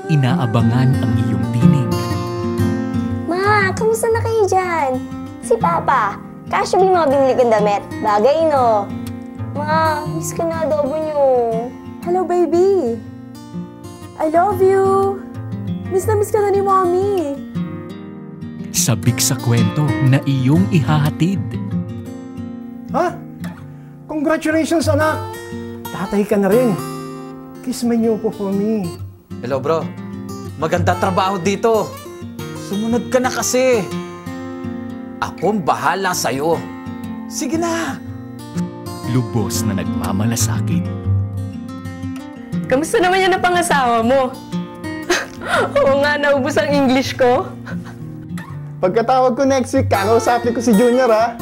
inaabangan ang iyong tinig. Ma, kamusta na kayo dyan? Si Papa, kasya ba yung mga binili kong damit? Bagay, no? Ma, miss ko na adobo nyo. Hello, baby. I love you. Miss ka na ni Mommy. Sabik sa kwento na iyong ihahatid. Ha? Congratulations, anak! Tatay ka na rin. Kiss my new po for me. Hello, bro. Maganda trabaho dito. Sumunod ka na kasi. Akong bahala sa'yo. Sige na. Lubos na nagmamalasakit. Kamusta naman yan ang pangasawa mo? Oo nga, naubos ang English ko. Pagkatawag ko next week, kakausapin ko si Junior, ha?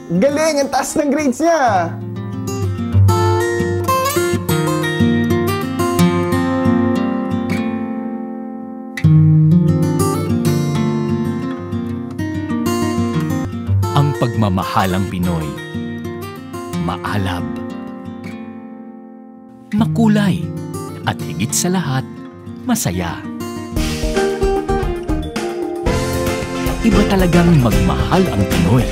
Galing! Ang taas ng grades niya! Ang pagmamahalang Pinoy. Maalab. Makulay. At higit sa lahat, masaya. Iba talagang magmahal ang Pinoy.